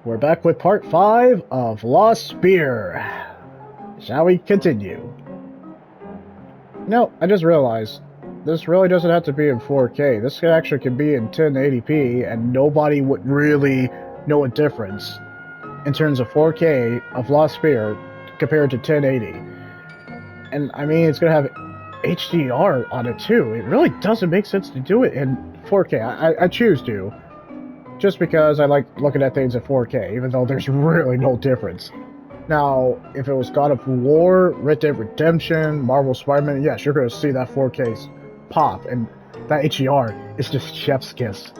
We're back with part 5 of Lost Spear. Shall we continue? No, I just realized, this really doesn't have to be in 4K. This actually can be in 1080p, and nobody would really know a difference in terms of 4K of Lost Spear compared to 1080. And I mean, it's gonna have HDR on it too. It really doesn't make sense to do it in 4K. I choose to. Just because I like looking at things at 4K, even though there's really no difference. Now, if it was God of War, Red Dead Redemption, Marvel Spider-Man, yes, you're going to see that 4K pop, and that HDR is just chef's kiss.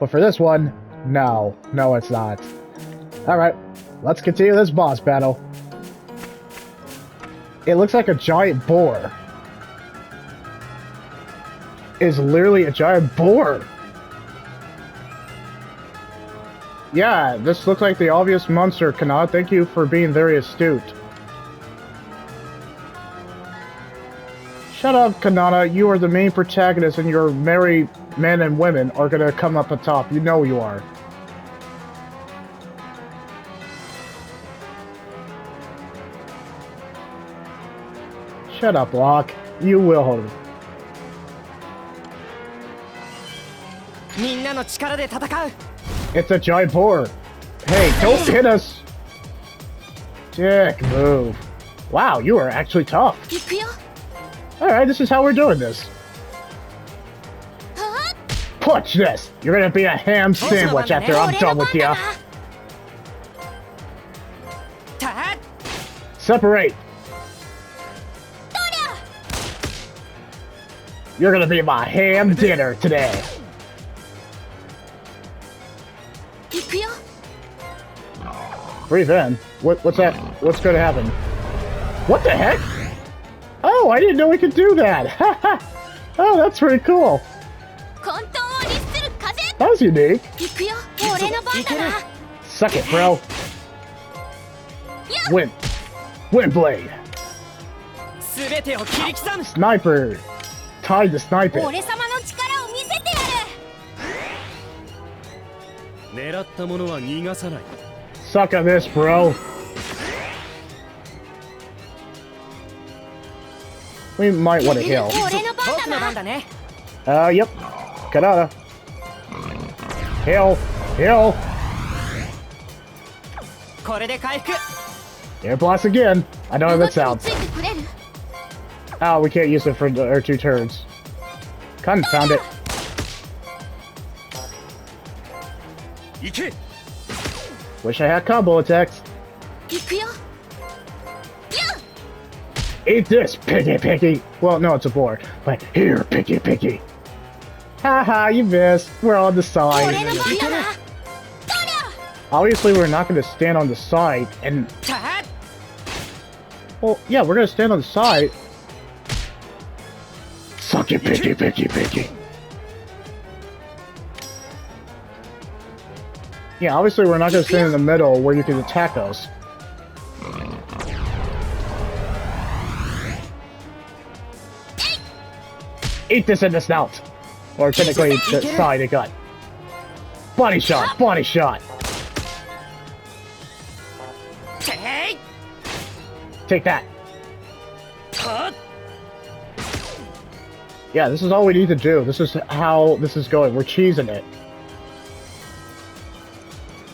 But for this one, no, it's not. Alright, let's continue this boss battle. It looks like a giant boar. It's literally a giant boar. Yeah, this looks like the obvious monster, Kanata. Thank you for being very astute. Shut up, Kanata. You are the main protagonist, and your merry men and women are gonna come up atop. You know you are. Shut up, Locke. You will hold him. It's a giant boar. Hey, don't hit us. Dick, move. Wow, you are actually tough. Alright, this is how we're doing this. Punch this. You're gonna be a ham sandwich after I'm done with you. Separate. You're gonna be my ham dinner today. Breathe in. What's that? What's going to happen? What the heck? Oh, I didn't know we could do that. Oh, that's pretty cool. That was unique. Suck it, bro. Wind blade. Sniper. Time to snipe it. Suck on this, bro. We might want to heal. Yep. Kanata. Heal. Air blast again. I know how that sounds. Oh, we can't use it for our 2 turns. Confound it. Wish I had combo attacks. Eat this, piggy. Well, no, it's a boar. But here, piggy. Haha, you missed. We're on the side. Obviously, we're not going to stand on the side and... Well, yeah, we're going to stand on the side. Suck it, piggy. Yeah, obviously we're not going to stand in the middle where you can attack us. Eat this in the snout! Or technically, the side it got. Body shot! Take that! Yeah, this is all we need to do. This is how this is going. We're cheesing it.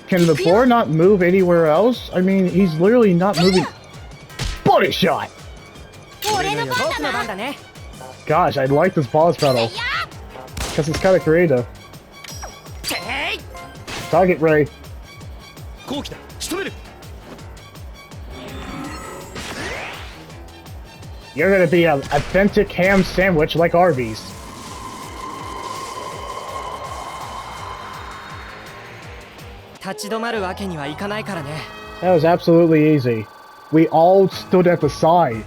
Can the boar not move anywhere else? I mean, he's literally not moving. Body shot! Gosh, I like this boss battle. Because it's kind of creative. Target Ray. You're gonna be an authentic ham sandwich like Arby's. That was absolutely easy. We all stood at the side.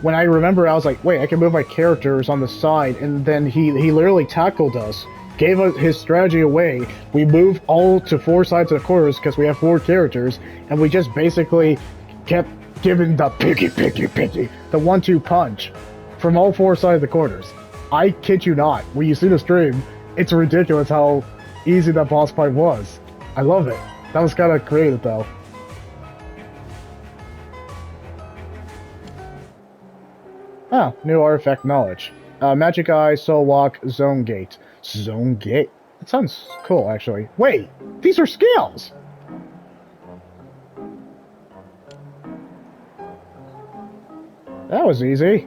When I remember, I was like, wait, I can move my characters on the side, and then he literally tackled us, gave us his strategy away. We moved all to 4 sides of the corners because we have 4 characters, and we just basically kept giving the piggy, the 1-2 punch from all 4 sides of the corners. I kid you not, when you see the stream, it's ridiculous how easy that boss fight was. I love it. That was kind of creative, though. Oh, new artifact knowledge. Magic Eye, Soul Walk, Zone Gate. Zone Gate? That sounds cool, actually. Wait! These are scales! That was easy.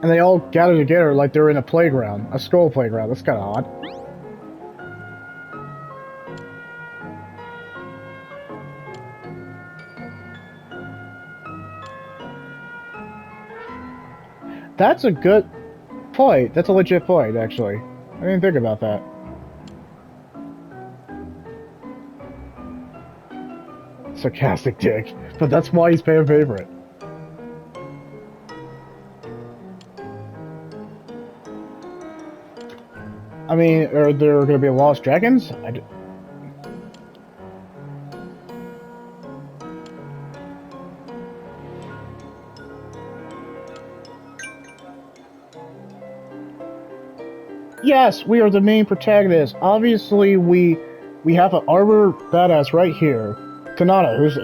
And they all gather together like they're in a playground. A school playground. That's kind of odd. That's a good point. That's a legit point, actually. I didn't think about that. Sarcastic dick. But that's why he's fan favorite. I mean, are there going to be lost dragons? Yes, we are the main protagonists. Obviously, we have an armor badass right here, Kanata, who's...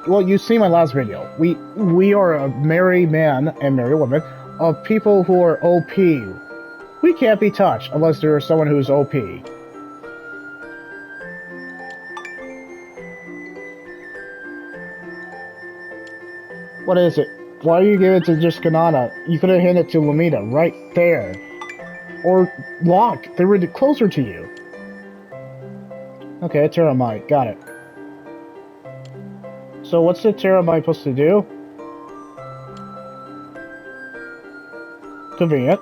Well, you see my last video. We are a merry man and merry woman of people who are OP. We can't be touched unless there is someone who's OP. What is it? Why do you give it to just Kanata? You could have handed it to Lamita right there. Or Locke. They were closer to you. Okay, Terramite. Got it. So what's the Terramite supposed to do? Convenient.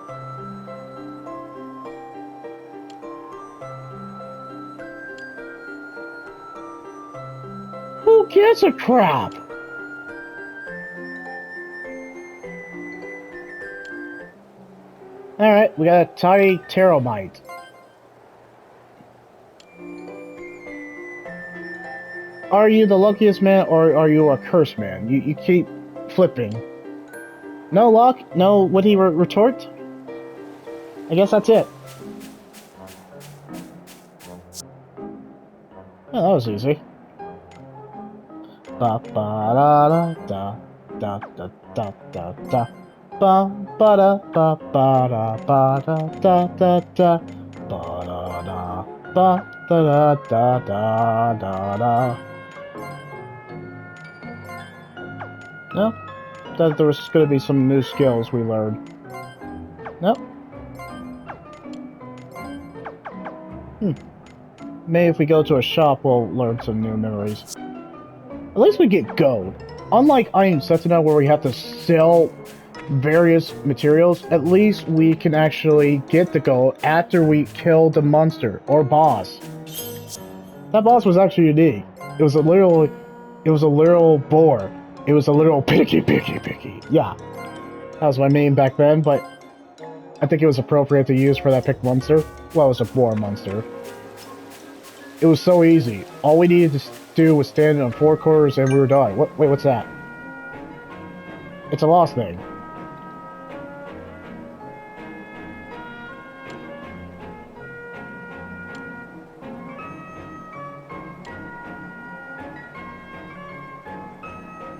Who gives a crap? Alright, we got a tiny Terramite. Are you the luckiest man, or are you a cursed man? You keep flipping. No luck? No, would he retort? I guess that's it. Oh, that was easy. Ba ba da da da da da da da. Ba ba da ba ba da ba da da da da. Ba da da ba da da da da da. No, that there was going to be some new skills we learned. Nope. Maybe if we go to a shop, we'll learn some new memories. At least we get gold. Unlike Iron Sentinel, where we have to sell various materials, at least we can actually get the gold after we kill the monster or boss. That boss was actually unique. It was a literal boar. It was a little picky. Yeah. That was my main back then, but I think it was appropriate to use for that pick monster. Well, it was a boar monster. It was so easy. All we needed to do was stand on 4 corners and we were done. Wait, what's that? It's a lost thing.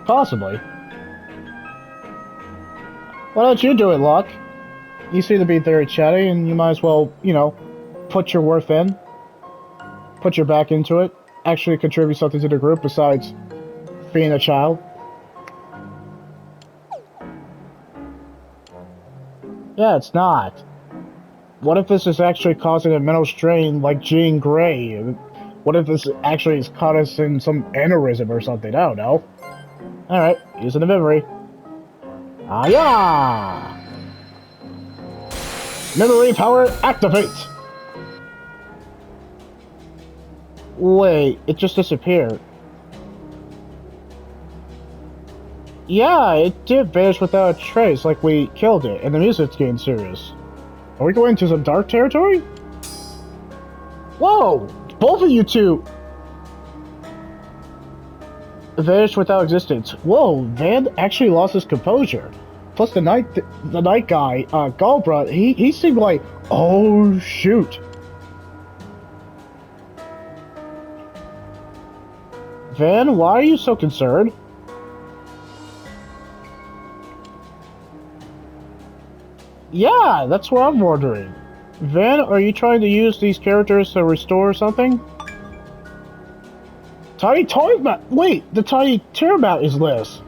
Possibly. Why don't you do it, Locke? You seem to be very chatty, and you might as well, you know, put your worth in. Put your back into it. Actually contribute something to the group besides being a child. Yeah, it's not. What if this is actually causing a mental strain like Jean Grey? What if this actually is causing some aneurysm or something? I don't know. Alright, using the memory. Ah, yeah! Memory power activate! Wait, it just disappeared. Yeah, it did vanish without a trace, like we killed it in the music game series. Are we going to some dark territory? Whoa! Both of you two! Vanished without existence. Whoa, Van actually lost his composure. Plus the night guy, Galbra, he seemed like, oh shoot. Van, why are you so concerned? Yeah, that's what I'm wondering. Van, are you trying to use these characters to restore something? Tiny Toy Wait, the Tiny Terramite is this.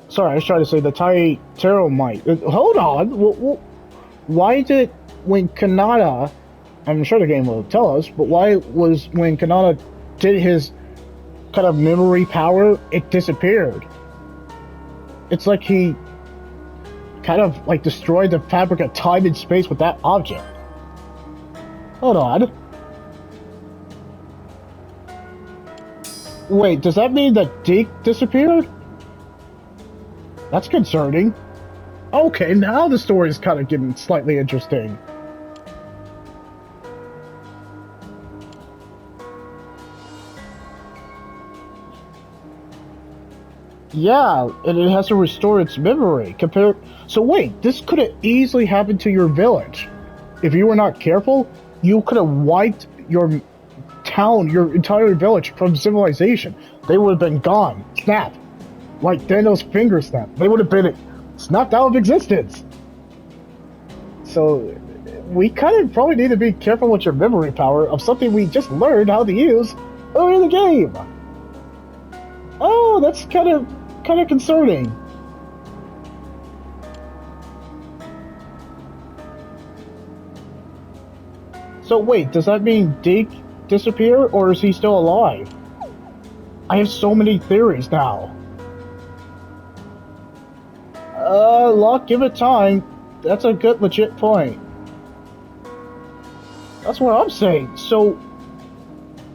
Sorry, I was trying to say the Tiny Terramite. Hold on. Why did when Kanata? I'm sure the game will tell us, but why was when Kanata did his kind of memory power, it disappeared? It's like he kind of like destroyed the fabric of time and space with that object. Hold on. Wait, does that mean that Deke disappeared? That's concerning. Okay, now the story is kind of getting slightly interesting. Yeah, and it has to restore its memory. So wait, this could have easily happened to your village. If you were not careful, you could have wiped your town, your entire village from civilization. They would have been gone. Snap. Like Thanos' finger snap. They would have been snapped out of existence. So, we kind of probably need to be careful with your memory power of something we just learned how to use earlier in the game. Oh, that's kind of concerning. So wait, does that mean Deke disappeared, or is he still alive? I have so many theories now. Locke, give it time. That's a good, legit point. That's what I'm saying. So,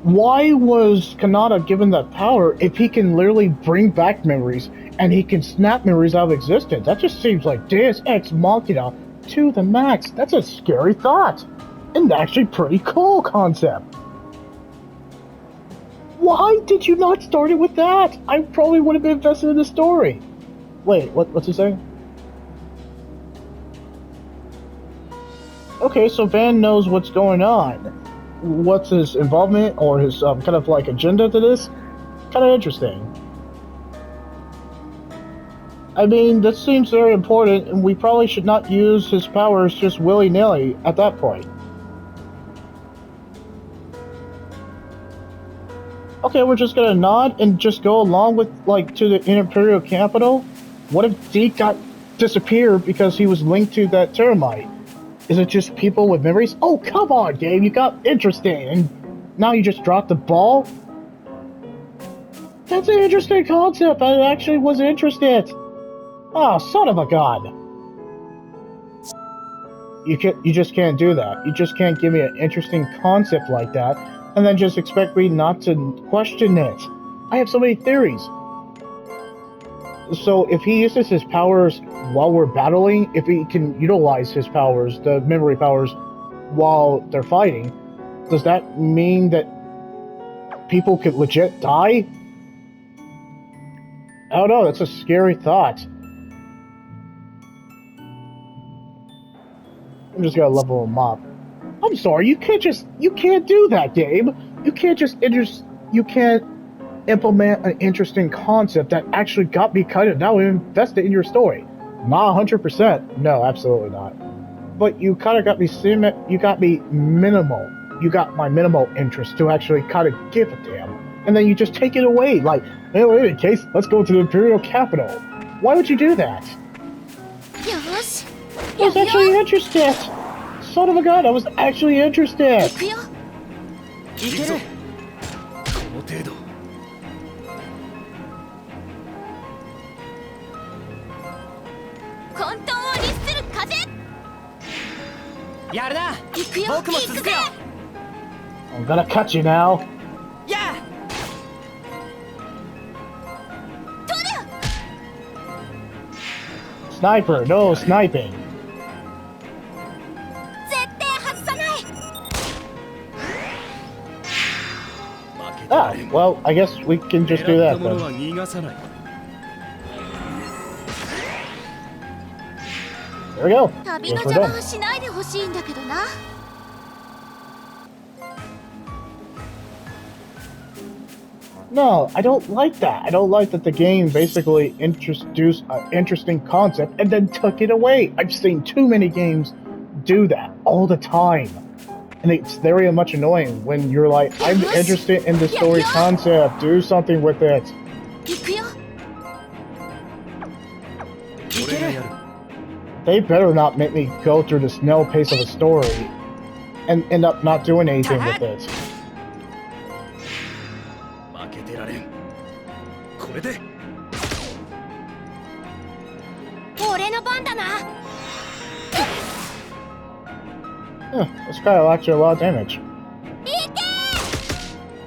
why was Kanata given that power if he can literally bring back memories and he can snap memories out of existence? That just seems like Deus Ex Machina to the max. That's a scary thought. And actually pretty cool concept. Why did you not start it with that? I probably would have been invested in the story. Wait, what's he saying? Okay, so Van knows what's going on. What's his involvement or his kind of like agenda to this? Kind of interesting. I mean, this seems very important, and we probably should not use his powers just willy-nilly at that point. Okay, we're just gonna nod and just go along with, like, to the Imperial capital? What if Deke got disappeared because he was linked to that Terramite? Is it just people with memories? Oh, come on, game, you got interesting, and now you just dropped the ball? That's an interesting concept, I actually was interested. Oh, son of a gun. You just can't do that. You just can't give me an interesting concept like that, and then just expect me not to question it. I have so many theories. So if he uses his powers while we're battling, if he can utilize his powers, the memory powers, while they're fighting, does that mean that people could legit die? I don't know, that's a scary thought. I'm just gonna level him up. I'm sorry, you can't do that, Gabe. You can't implement an interesting concept that actually got me kind of now invested in your story. Not 100%. No, absolutely not. But you kind of got me minimal. You got my minimal interest to actually kind of give a damn. And then you just take it away. Like, hey, in any case, let's go to the Imperial capital. Why would you do that? I was actually interested. Son of a gun, I was actually interested. I'm gonna cut you now. Yeah. Sniper, no sniping. Ah, well, I guess we can just do that then. There we go. Yes, we're done. Huh? 」No, I don't like that. I don't like that the game basically introduced an interesting concept and then took it away. I've seen too many games do that all the time. And it's very much annoying when you're like, I'm interested in the story concept, do something with it. 行くよ。 They better not make me go through the snail pace of a story and end up not doing anything with it. 負けてられん。これで。俺の番だな。 Huh, this guy will actually a lot of damage.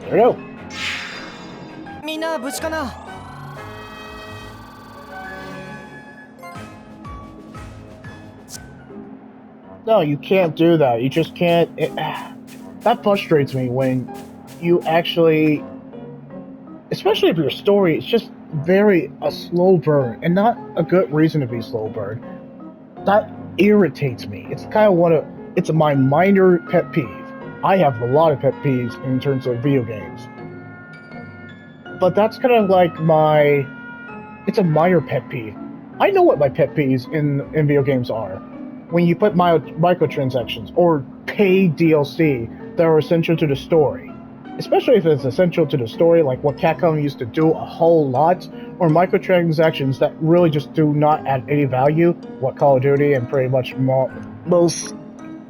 There we go. みんな無事かな。 No, you can't do that. You just can't. That frustrates me when you actually, especially if your story is just very a slow burn and not a good reason to be slow burn. That irritates me. It's kind of one of it's my minor pet peeve. I have a lot of pet peeves in terms of video games, but that's kind of like my. It's a minor pet peeve. I know what my pet peeves in video games are. When you put microtransactions or pay DLC that are essential to the story. Especially if it's essential to the story, like what Capcom used to do a whole lot, or microtransactions that really just do not add any value, what Call of Duty and pretty much most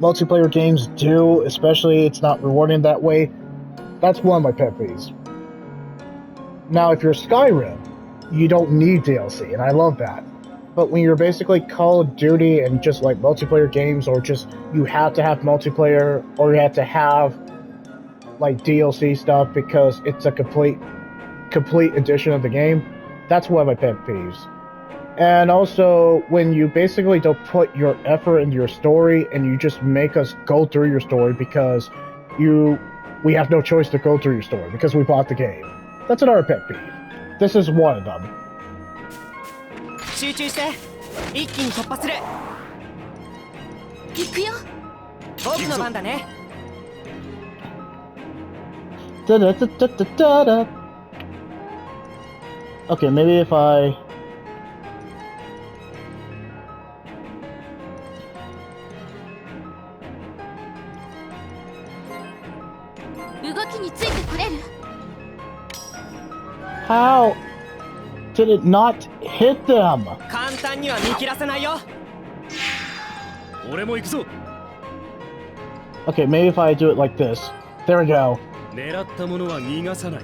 multiplayer games do, especially it's not rewarding that way. That's one of my pet peeves. Now, if you're Skyrim, you don't need DLC, and I love that. But when you're basically Call of Duty and just like multiplayer games, or just you have to have multiplayer, or you have to have like DLC stuff because it's a complete edition of the game, that's one of my pet peeves. And also when you basically don't put your effort into your story and you just make us go through your story because we have no choice to go through your story because we bought the game. That's another pet peeve. This is one of them. 集中して一気に突破する。行くよ。僕の番だね。 Da-da-da-da-da-da. Okay, maybe if I... 動きについてこれる？ How did it not hit them? 簡単には見切らせないよ。俺も行くぞ。 Okay, maybe if I do it like this. There we go. 狙ったものは逃がさない。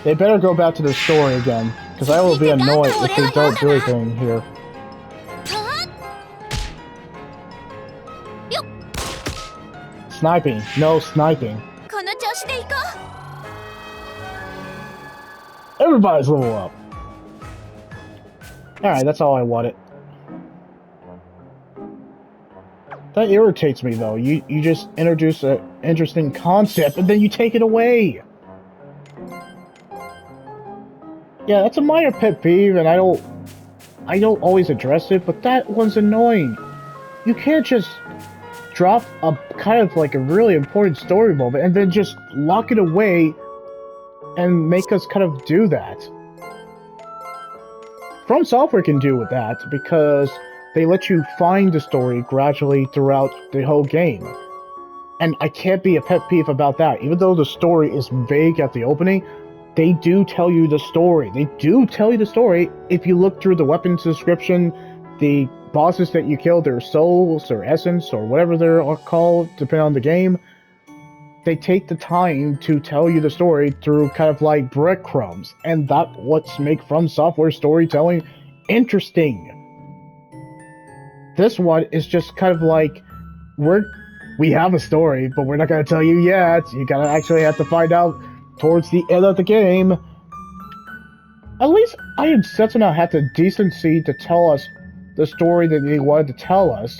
They better go back to the story again, because I will be annoyed if they don't do anything here. Sniping. No sniping. この調子で行こ Everybody's level up. Alright, that's all I wanted. That irritates me though. You just introduce an interesting concept and then you take it away. Yeah, that's a minor pet peeve and I don't always address it, but that one's annoying. You can't just drop a kind of like a really important story moment and then just lock it away and make us kind of do that. From Software can do with that because they let you find the story gradually throughout the whole game. And I can't be a pet peeve about that. Even though the story is vague at the opening, they do tell you the story. They do tell you the story if you look through the weapons description, the bosses that you kill, their souls or essence or whatever they're called, depending on the game. They take the time to tell you the story through kind of like breadcrumbs, and that's what's make From Software storytelling interesting. This one is just kind of like we have a story, but we're not gonna tell you yet. You gotta actually have to find out towards the end of the game. At least I and Setsuna had the decency to tell us the story that they wanted to tell us.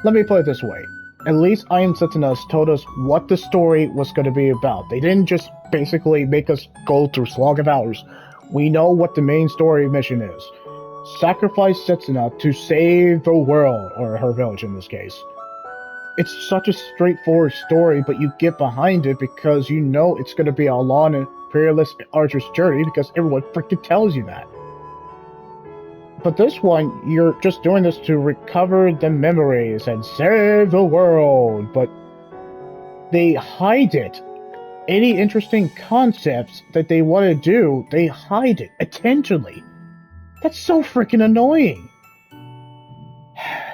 Let me put it this way. At least I and Setsuna told us what the story was going to be about. They didn't just basically make us go through slog of hours. We know what the main story mission is. Sacrifice Setsuna to save the world, or her village in this case. it's such a straightforward story, but you get behind it because you know it's going to be a long and perilous arduous journey because everyone freaking tells you that. But this one, you're just doing this to recover the memories and save the world, but they hide it. Any interesting concepts that they want to do, they hide it intentionally. That's so freaking annoying.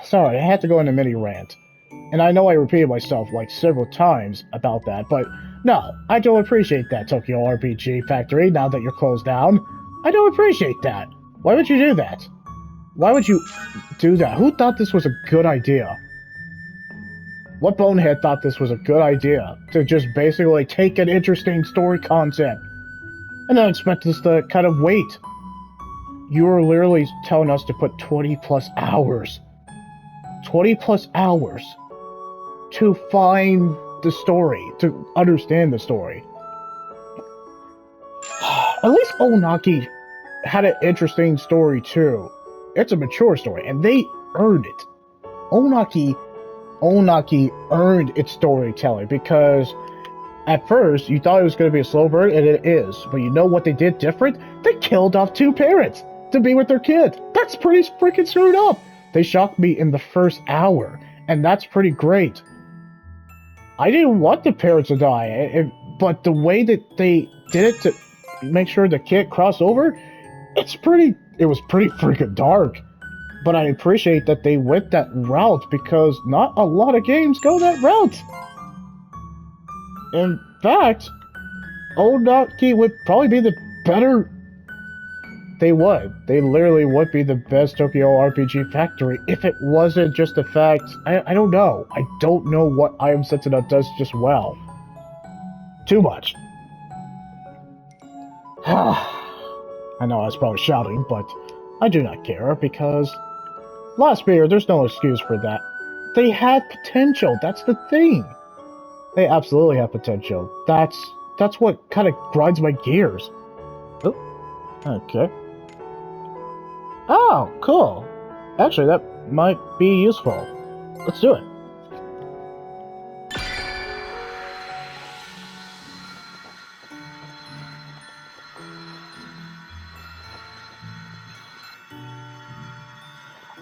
Sorry, I had to go on a mini rant. And I know I repeated myself like several times about that, but no, I don't appreciate that, Tokyo RPG Factory, now that you're closed down. I don't appreciate that. Why would you do that? Why would you do that? Who thought this was a good idea? What bonehead thought this was a good idea? To just basically take an interesting story concept and then expect us to kind of wait. You were literally telling us to put 20 plus hours. 20 plus hours to find the story, to understand the story. At least Onaki had an interesting story too. It's a mature story, and they earned it. Onaki earned its storytelling because at first you thought it was going to be a slow burn, and it is. But you know what they did different? They killed off 2 parents to be with their kid. That's pretty freaking screwed up. They shocked me in the first hour, and that's pretty great. I didn't want the parents to die, but the way that they did it to make sure the kid crossed over, it was pretty freaking dark. But I appreciate that they went that route because not a lot of games go that route. In fact, Onaki would probably be the better. They would. They literally would be the best Tokyo RPG Factory if it wasn't just the fact. I don't know. I don't know what I Am Setsuna does just well. Too much. I know I was probably shouting, but I do not care because Lost Sphere, there's no excuse for that. They had potential. That's the thing. They absolutely have potential. That's what kind of grinds my gears. Oh, okay. Oh, cool. Actually, that might be useful. Let's do it.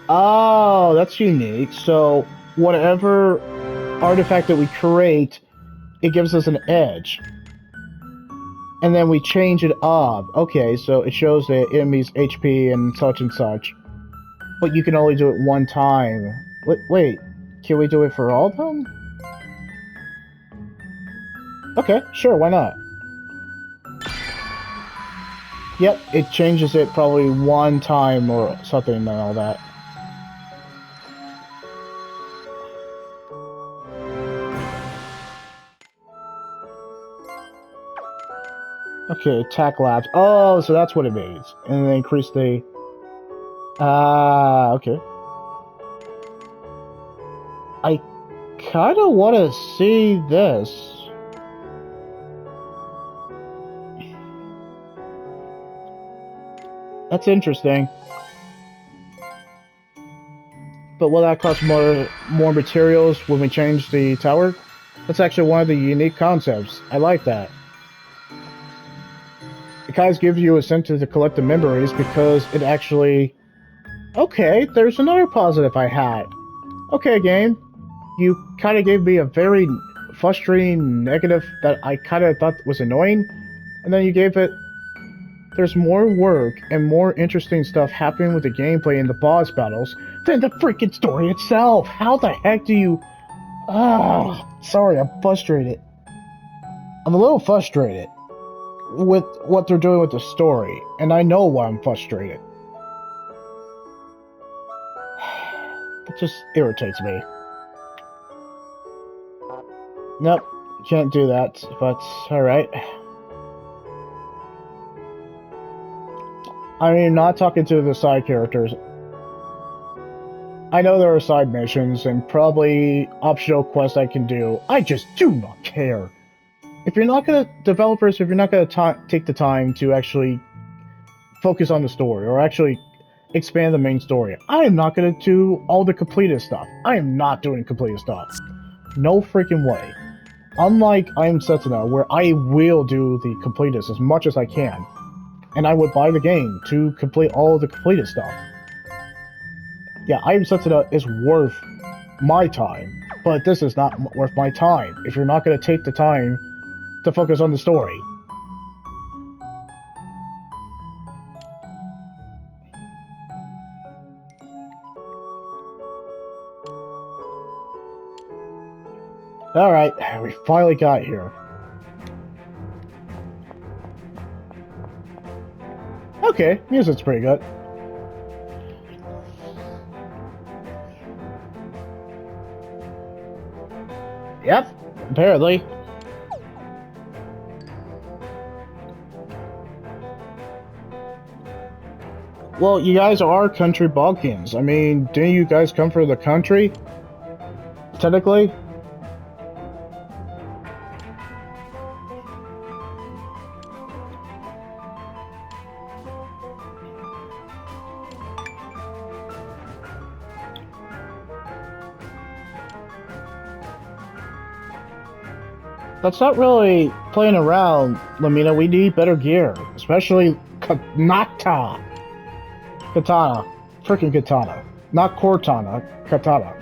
Oh, that's unique. So, whatever artifact that we create, it gives us an edge. And then we change it up. Okay, so it shows the enemy's HP and such. But you can only do it one time. Wait, can we do it for all of them? Okay, sure, why not? Yep, it changes it probably one time or something and all that. Okay, attack labs. Oh, so that's what it means. And then increase the... okay. I kinda wanna see this. That's interesting. But will that cost more materials when we change the tower? That's actually one of the unique concepts. I like that. It kind of gives you a incentive to collect the memories because it actually... Okay, there's another positive I had. Okay, game. You kind of gave me a very frustrating negative that I kind of thought was annoying. And then you gave it... There's more work and more interesting stuff happening with the gameplay and the boss battles than the freaking story itself. How the heck do you... sorry, I'm frustrated. I'm a little frustrated with what they're doing with the story, and I know why I'm frustrated. It just irritates me. Nope, can't do that, but alright. I mean, not talking to the side characters. I know there are side missions and probably optional quests I can do. I just do not care. If you're not gonna, developers, if you're not gonna take the time to actually focus on the story or actually expand the main story, I am not gonna do all the completed stuff. I am not doing completed stuff. No freaking way. Unlike I Am Setsuna, where I will do the completest as much as I can, and I would buy the game to complete all of the completed stuff. Yeah, I Am Setsuna is worth my time, but this is not worth my time if you're not going to take the time to focus on the story. Alright, we finally got here. Okay, music's pretty good. Yep, apparently. Well, you guys are country bumpkins. I mean, didn't you guys come from the country? Technically? That's not really playing around, Lamina. We need better gear. Especially Katana. Freaking Katana. Not Cortana. Katana.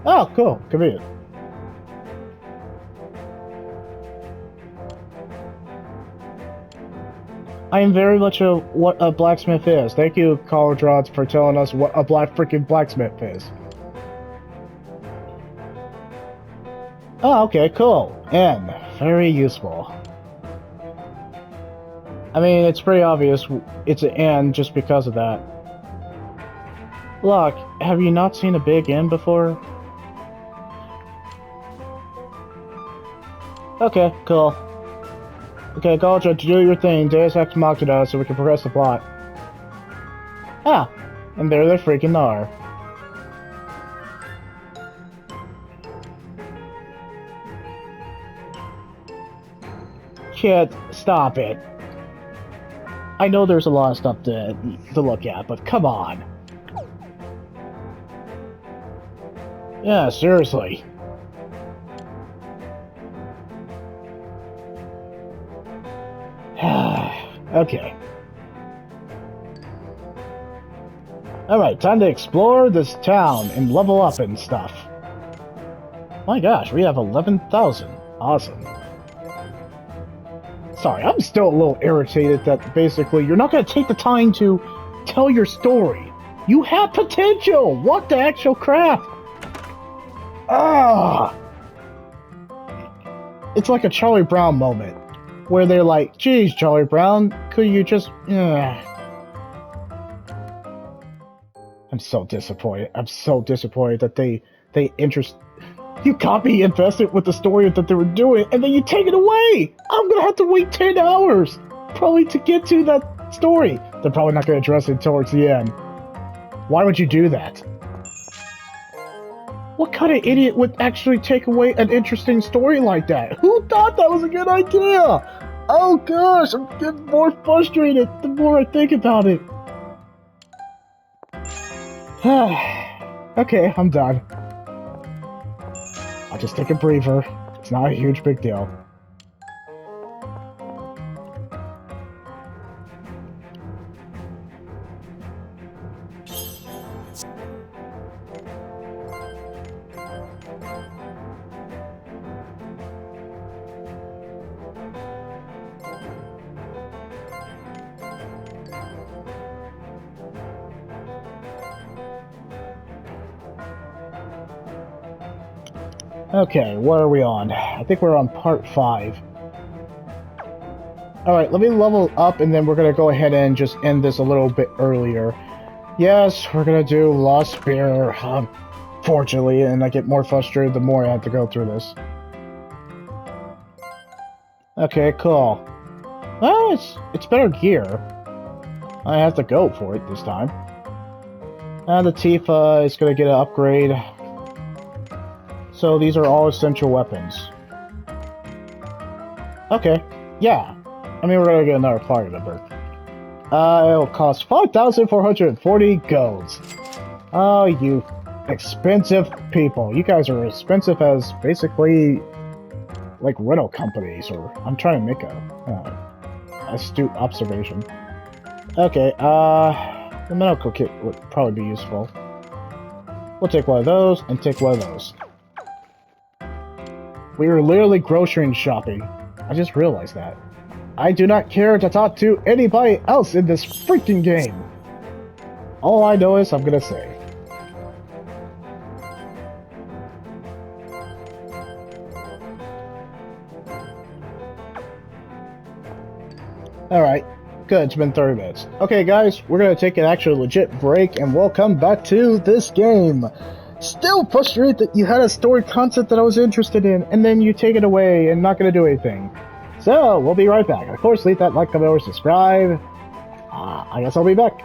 Oh, cool. Convenient. I am very much what a blacksmith is. Thank you, College Rods, for telling us what a freaking blacksmith is. Oh, okay, cool. N. Very useful. I mean, it's pretty obvious it's an N just because of that. Look, have you not seen a big N before? Okay, cool. Okay, College, do your thing, Deus Ex Machina, so we can progress the plot. Ah, and there they freaking are. Kid, stop it. I know there's a lot of stuff to look at, but come on. Yeah, seriously. Okay. Alright, time to explore this town and level up and stuff. My gosh, we have 11,000. Awesome. Sorry, I'm still a little irritated that basically you're not going to take the time to tell your story. You have potential! What the actual crap? Ah! It's like a Charlie Brown moment, where they're like, geez, Charlie Brown, could you just... I'm so disappointed. I'm so disappointed that they you copy and invested with the story that they were doing, and then you take it away! I'm gonna have to wait 10 hours, probably, to get to that story. They're probably not gonna address it towards the end. Why would you do that? What kind of idiot would actually take away an interesting story like that? Who thought that was a good idea? Oh gosh, I'm getting more frustrated the more I think about it. Okay, I'm done. I'll just take a breather. It's not a huge big deal. Okay, what are we on? I think we're on part 5. Alright, let me level up and then we're gonna go ahead and just end this a little bit earlier. Yes, we're gonna do Lost Spear, fortunately, and I get more frustrated the more I have to go through this. Okay, cool. Well, it's better gear. I have to go for it this time. And the Tifa is gonna get an upgrade. So these are all essential weapons. Okay, yeah. I mean, we're gonna get another party member. It'll cost 5,440 golds. Oh, you Expensive people. You guys are expensive as basically like rental companies, or I'm trying to make a astute observation. Okay, the medical kit would probably be useful. We'll take one of those and take one of those. We are literally grocery shopping. I just realized that. I do not care to talk to anybody else in this freaking game. All I know is I'm gonna say. Alright, good, it's been 30 minutes. Okay guys, we're gonna take an actual legit break and we'll come back to this game. Still frustrated that you had a story concept that I was interested in and then you take it away and not gonna do anything. So, we'll be right back. Of course, leave that like, comment, or subscribe. I guess I'll be back.